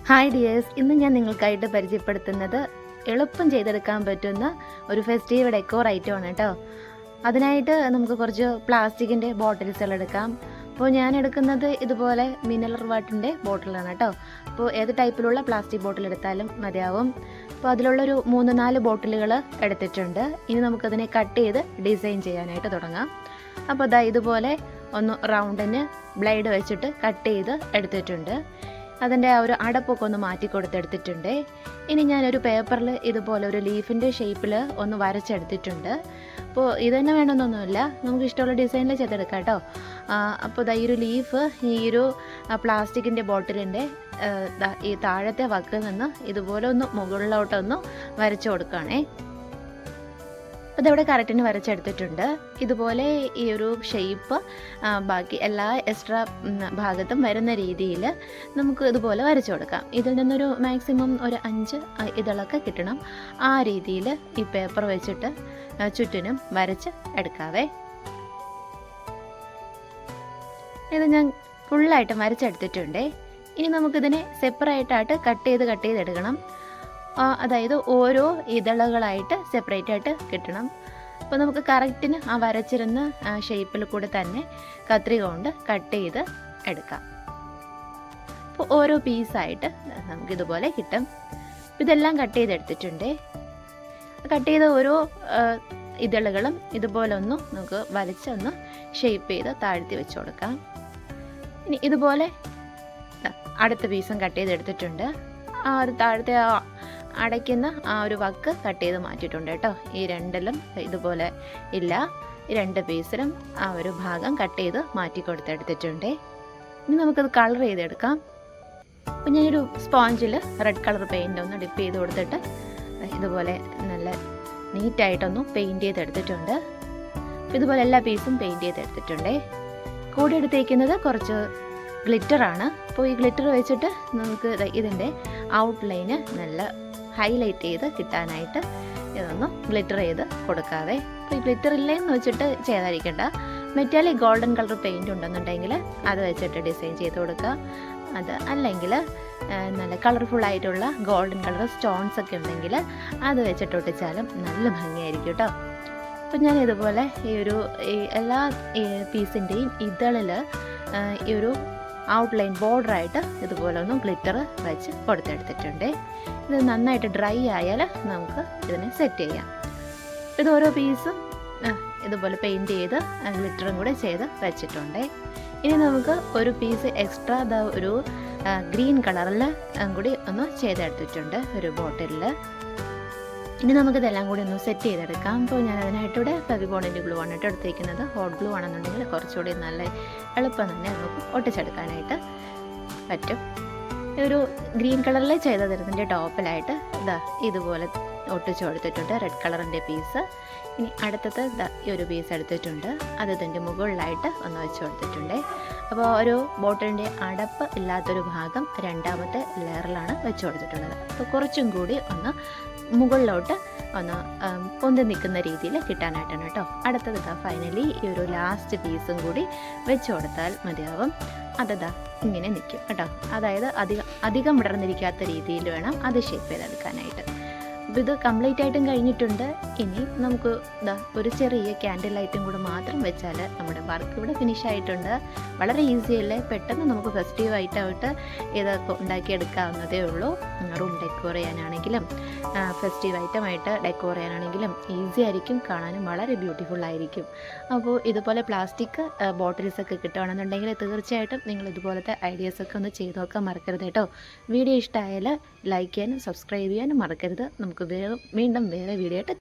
Hi dears, ഇന്ന് ഞാൻ നിങ്ങൾക്കായിട്ട് പരിചയപ്പെടുത്തുന്നത് എളുപ്പം ചെയ്തെടുക്കാൻ പറ്റുന്ന ഒരു ഫെസ്റ്റീവ് ഡെക്കോർ ഐറ്റമാണ് കേട്ടോ. അതിനായിട്ട് നമുക്ക് കുറച്ച് പ്ലാസ്റ്റിക്കിൻ്റെ ബോട്ടിൽസുകൾ എടുക്കാം. അപ്പോൾ ഞാൻ എടുക്കുന്നത് ഇതുപോലെ മിനറൽ വാട്ടറിൻ്റെ ബോട്ടിലാണ് കേട്ടോ. അപ്പോൾ ഏത് ടൈപ്പിലുള്ള പ്ലാസ്റ്റിക് ബോട്ടിൽ എടുത്താലും മതിയാവും. അപ്പോൾ അതിലുള്ളൊരു 3-4 ബോട്ടിലുകൾ എടുത്തിട്ടുണ്ട്. ഇനി നമുക്കതിനെ കട്ട് ചെയ്ത് ഡിസൈൻ ചെയ്യാനായിട്ട് തുടങ്ങാം. അപ്പോൾ അതാ ഇതുപോലെ ഒന്ന് റൗണ്ടിന് ബ്ലേഡ് വെച്ചിട്ട് കട്ട് ചെയ്ത് എടുത്തിട്ടുണ്ട്. അതിൻ്റെ ആ ഒരു അടപ്പൊക്കെ ഒന്ന് മാറ്റി കൊടുത്തെടുത്തിട്ടുണ്ട്. ഇനി ഞാനൊരു പേപ്പറിൽ ഇതുപോലെ ഒരു ലീഫിൻ്റെ ഷേപ്പിൽ ഒന്ന് വരച്ചെടുത്തിട്ടുണ്ട്. അപ്പോൾ ഇത് തന്നെ വേണമെന്നൊന്നുമില്ല, നമുക്ക് ഇഷ്ടമുള്ള ഡിസൈനിൽ ചെയ്തെടുക്കാം കേട്ടോ. അപ്പോൾ ഈ ഒരു ലീഫ് ഈ ഒരു പ്ലാസ്റ്റിക്കിൻ്റെ ബോട്ടിലിൻ്റെ ഈ താഴത്തെ വക്കിൽ നിന്ന് ഇതുപോലെ ഒന്ന് മുകളിലോട്ടൊന്ന് വരച്ചു കൊടുക്കുകയാണേ. അപ്പോൾ ഇതവിടെ കറക്റ്റിന് വരച്ചെടുത്തിട്ടുണ്ട്. ഇതുപോലെ ഈ ഒരു ഷേപ്പ് ബാക്കി എല്ലാ എക്സ്ട്രാ ഭാഗത്തും വരുന്ന രീതിയിൽ നമുക്ക് ഇതുപോലെ വരച്ചു കൊടുക്കാം. ഇതിൽ നിന്നൊരു മാക്സിമം ഒരു 5 ഇതളൊക്കെ കിട്ടണം. ആ രീതിയിൽ ഈ പേപ്പർ വെച്ചിട്ട് ചുറ്റിനും വരച്ച് എടുക്കാവേ. ഇത് ഞാൻ ഫുള്ളായിട്ട് വരച്ചെടുത്തിട്ടുണ്ട്. ഇനി നമുക്കിതിനെ സെപ്പറേറ്റായിട്ട് കട്ട് ചെയ്ത് എടുക്കണം. അതായത് ഓരോ ഇതളുകളായിട്ട് സെപ്പറേറ്റ് ആയിട്ട് കിട്ടണം. അപ്പോൾ നമുക്ക് കറക്റ്റിന് ആ വരച്ചിരുന്ന ഷേപ്പിൽ കൂടെ തന്നെ കത്രിക കൊണ്ട് കട്ട് ചെയ്ത് എടുക്കാം. അപ്പോൾ ഓരോ പീസായിട്ട് നമുക്കിതുപോലെ കിട്ടും. ഇതെല്ലാം കട്ട് ചെയ്തെടുത്തിട്ടുണ്ട്. കട്ട് ചെയ്ത ഓരോ ഇതളുകളും ഇതുപോലെ ഒന്ന് നമുക്ക് വരച്ചൊന്ന് ഷേപ്പ് ചെയ്ത് താഴ്ത്തി വെച്ച് കൊടുക്കാം. ഇനി ഇതുപോലെ അടുത്ത പീസും കട്ട് ചെയ്തെടുത്തിട്ടുണ്ട്. ആ ഒരു താഴത്തെ അടയ്ക്കുന്ന ആ ഒരു വക്ക് കട്ട് ചെയ്ത് മാറ്റിയിട്ടുണ്ട് കേട്ടോ. ഈ രണ്ടിലും ഇതുപോലെ ഇല്ല, ഈ 2 പീസിലും ആ ഒരു ഭാഗം കട്ട് ചെയ്ത് മാറ്റി കൊടുത്തെടുത്തിട്ടുണ്ട്. ഇനി നമുക്കത് കളർ ചെയ്തെടുക്കാം. അപ്പം ഞാനൊരു സ്പോഞ്ചിൽ റെഡ് കളർ പെയിൻ്റ് ഒന്ന് ഡിപ്പ് ചെയ്ത് കൊടുത്തിട്ട് ഇതുപോലെ നല്ല നീറ്റായിട്ടൊന്ന് പെയിൻറ്റ് ചെയ്തെടുത്തിട്ടുണ്ട്. ഇതുപോലെ എല്ലാ പീസും പെയിൻറ്റ് ചെയ്തെടുത്തിട്ടുണ്ട്. കൂടെ എടുത്തേക്കുന്നത് കുറച്ച് ഗ്ലിറ്ററാണ്. അപ്പോൾ ഈ ഗ്ലിറ്റർ വെച്ചിട്ട് നമുക്ക് ഇതിൻ്റെ ഔട്ട്ലൈന് നല്ല ഹൈലൈറ്റ് ചെയ്ത് കിട്ടാനായിട്ട് ഇതൊന്ന് ഗ്ലിറ്റർ ചെയ്ത് കൊടുക്കാതെ. അപ്പോൾ ഈ ഗ്ലിറ്റർ ഇല്ലെന്ന് വെച്ചിട്ട് ചെയ്തായിരിക്കണ്ട, മെറ്റാലിക് ഗോൾഡൻ കളർ പെയിൻ്റ് ഉണ്ടെന്നുണ്ടെങ്കിൽ അത് വെച്ചിട്ട് ഡിസൈൻ ചെയ്ത് കൊടുക്കുക. അത് അല്ലെങ്കിൽ നല്ല കളർഫുള്ളായിട്ടുള്ള ഗോൾഡൻ കളർ സ്റ്റോൺസ് ഒക്കെ ഉണ്ടെങ്കിൽ അത് വെച്ചിട്ട് ഒട്ടിച്ചാലും നല്ല ഭംഗിയായിരിക്കും കേട്ടോ. അപ്പം ഞാൻ ഇതുപോലെ ഈ എല്ലാ പീസിൻ്റെയും ഇതളിൽ ഈ ഒരു ഔട്ട്ലൈൻ ബോർഡറായിട്ട് ഇതുപോലെ ഒന്ന് ഗ്ലിറ്റർ വെച്ച് കൊടുത്തെടുത്തിട്ടുണ്ട്. ഇത് നന്നായിട്ട് ഡ്രൈ ആയാൽ നമുക്ക് ഇതിനെ സെറ്റ് ചെയ്യാം. ഇത് ഓരോ പീസും ഇതുപോലെ പെയിൻറ്റ് ചെയ്ത് ഗ്ലിറ്ററും കൂടെ ചെയ്ത് വെച്ചിട്ടുണ്ട്. ഇനി നമുക്ക് ഒരു പീസ് എക്സ്ട്രാ ഒരു ഗ്രീൻ കളറിൽ കൂടി ഒന്ന് ചെയ്തെടുത്തിട്ടുണ്ട് ഒരു ബോട്ടിലിൽ. ഇനി നമുക്കിതെല്ലാം കൂടി ഒന്ന് സെറ്റ് ചെയ്തെടുക്കാം. അപ്പോൾ ഞാൻ അതിനായിട്ടിവിടെ ഫെവിബോണ്ടിൻ്റെ ഗ്ലൂ ആണ് എടുത്തിരിക്കുന്നത്. ഹോട്ട് ഗ്ലൂ ആണെന്നുണ്ടെങ്കിൽ കുറച്ചുകൂടി നല്ല എളുപ്പം തന്നെ നമുക്ക് ഒട്ടിച്ചെടുക്കാനായിട്ട് പറ്റും. ഒരു ഗ്രീൻ കളറിൽ ചെയ്തതിൻ്റെ ടോപ്പിലായിട്ട് ഇതുപോലെ ഒട്ടിച്ച് കൊടുത്തിട്ടുണ്ട് റെഡ് കളറിൻ്റെ പീസ്. ഇനി അടുത്തത് ഈ ഒരു പീസ് എടുത്തിട്ടുണ്ട്, അത് ഇതിൻ്റെ മുകളിലായിട്ട് ഒന്ന് വെച്ച് കൊടുത്തിട്ടുണ്ട്. അപ്പോൾ ഒരു ബോട്ടിലിൻ്റെ അടപ്പ് ഇല്ലാത്തൊരു ഭാഗം രണ്ടാമത്തെ ലെയറിലാണ് വെച്ച് കൊടുത്തിട്ടുള്ളത്. അപ്പോൾ കുറച്ചും കൂടി ഒന്ന് മുകളിലോട്ട് ഒന്ന് പൊന്തി നിൽക്കുന്ന രീതിയിൽ കിട്ടാനായിട്ടാണ് കേട്ടോ. അടുത്തത് ഫൈനലി ഈ ഒരു ലാസ്റ്റ് പീസും കൂടി വെച്ച് കൊടുത്താൽ മതിയാവും. അതതാ ഇങ്ങനെ നിൽക്കും കേട്ടോ. അതായത് അധികം വിടർന്നിരിക്കാത്ത രീതിയിൽ വേണം അത് ഷേപ്പ് ചെയ്തെടുക്കാനായിട്ട്. അപ്പോൾ ഇത് കംപ്ലീറ്റ് ആയിട്ടും കഴിഞ്ഞിട്ടുണ്ട്. ഇനി നമുക്ക് ഒരു ചെറിയ ക്യാൻഡിൽ ലൈറ്റും കൂടെ മാത്രം വെച്ചാൽ നമ്മുടെ വർക്ക് ഇവിടെ ഫിനിഷ് ആയിട്ടുണ്ട്. വളരെ ഈസിയല്ലേ, പെട്ടെന്ന് നമുക്ക് ഫെസ്റ്റീവ് ആയിട്ട് ഇതൊക്കെ ഉണ്ടാക്കിയെടുക്കാവുന്നതേ ഉള്ളൂ. റൂം ഡെക്കോർ ചെയ്യാനാണെങ്കിലും ഫെസ്റ്റീവ് ഐറ്റമായിട്ട് ഡെക്കോർ ചെയ്യാനാണെങ്കിലും ഈസി ആയിരിക്കും, കാണാനും വളരെ ബ്യൂട്ടിഫുൾ ആയിരിക്കും. അപ്പോൾ ഇതുപോലെ പ്ലാസ്റ്റിക് ബോട്ടിൽസൊക്കെ കിട്ടുകയാണെന്നുണ്ടെങ്കിൽ തീർച്ചയായിട്ടും നിങ്ങൾ ഇതുപോലത്തെ ഐഡിയാസൊക്കെ ഒന്ന് ചെയ്ത് നോക്കാൻ മറക്കരുത് കേട്ടോ. വീഡിയോ ഇഷ്ടമായാൽ ലൈക്ക് ചെയ്യാനും സബ്സ്ക്രൈബ് ചെയ്യാനും മറക്കരുത്. നമുക്ക് വീണ്ടും വേറെ വീഡിയോ ആയിട്ട്